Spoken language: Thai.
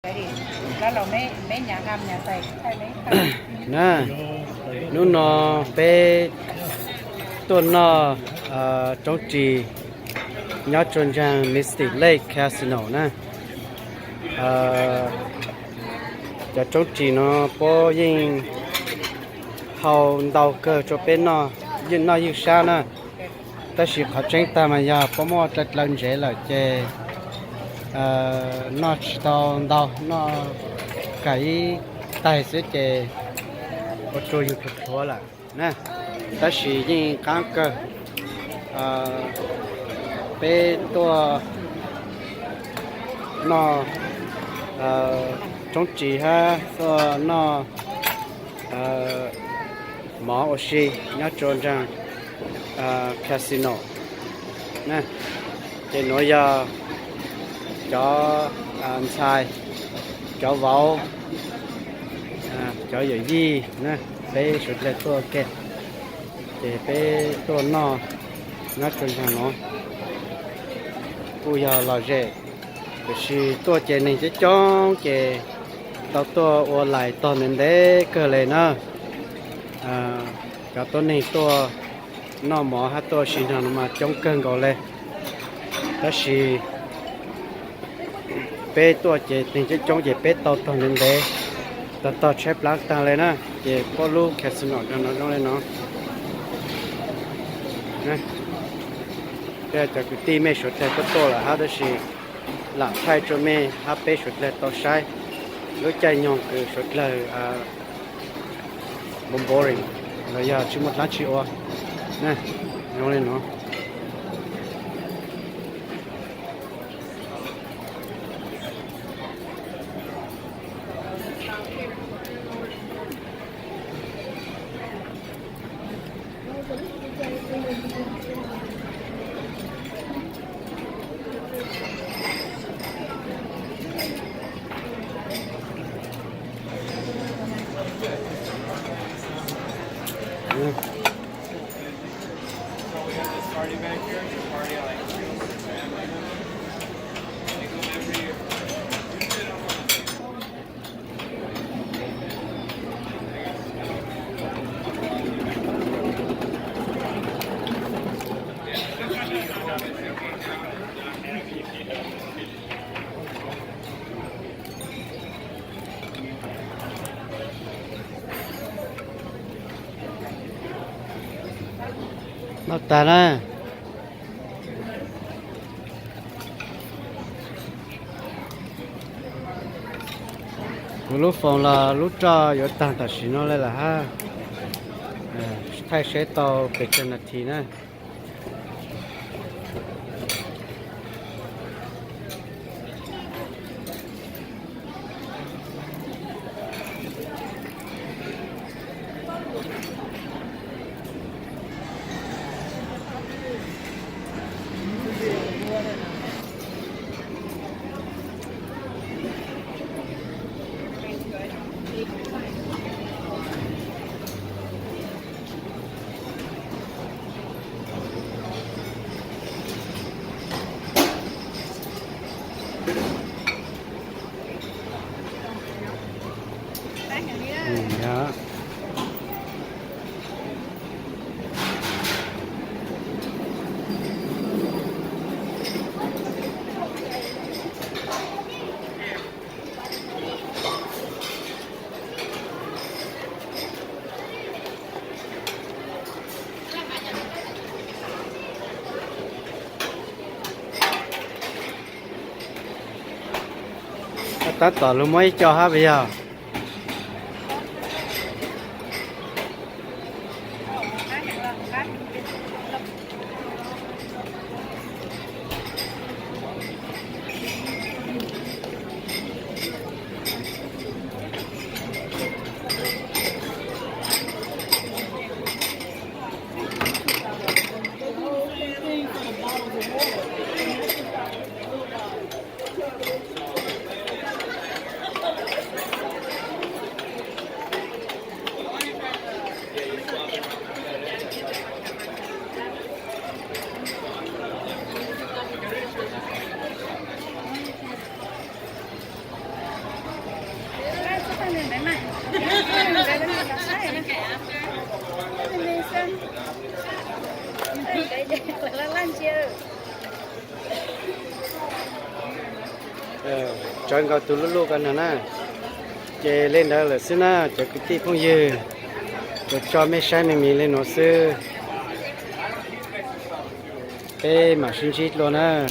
แล้วเราไม่หยาทำหยาใส่ใช่ไหมน่ะนู่นนอไปตัวนอจงจียอดจนจังมิสติกเลคคาสิโนนะจะจงจีเนาะพอยิ่งเขาดาวเกิดจะเป็นเนาะยิ่งเนาะยิ่งช้านะแต่สิเขาเจงตามายาพอมอจัดลังเจละเจนอชดาวดาวนอไก่ไต่เสียเจก็ช่วยอยู่ทุกทัวละนะแต่สิยิ่งกังเกิดเป็นตัวนอจงจีฮะตัวนอหมอโอชียอดจนจังคาสิโนนะเจนอยาจออันชายจอเว้าจออยู่ยี่นะไปสุดเลยตัวแกเจไปตัวนอยอดจนจังเนาะผู้ยาลาเจก็คือตัวเจนี่จะจ้องเจตัวออนไลน์ตอนนั้นเด็กก็เลยนะกับตัวนี้ตัวนอหมอฮะตัวชินานมาจ้องเกินก็เลยแต่是เป้ตัวเจนี่จะจ้องเจเป้ตอนนั้นเด็กตัวเชฟลักต่างเลยนะเจพอลูกแคสโนดกันน้องเลยเนาะนะแต่จากที่ไม่สุดแต่ก็ตัวละฮะแต่是หลังใช้จะไม่ฮับไปสุดเลยต่อใช้รู้ใจยองคือสุดเลยบอมบอริงเราอยากชิมหมดล้านชิวนะน้องเล่นเนาะนอกตานะลูกฟองละลูกจ้าอยู่ต่างแต่สิโนเลยล่ะฮะใช้ใช้ต่อเป็นนาทีนะยะตัดต่อรู้ไหมจอฮะพี่ยา lan chưa chọn cái tủ lulu cái nào nè chế lên đó là xí na chế cái tí phong dư chế cho mấy sai mình lên nó xứ cái mà xin chít luôn á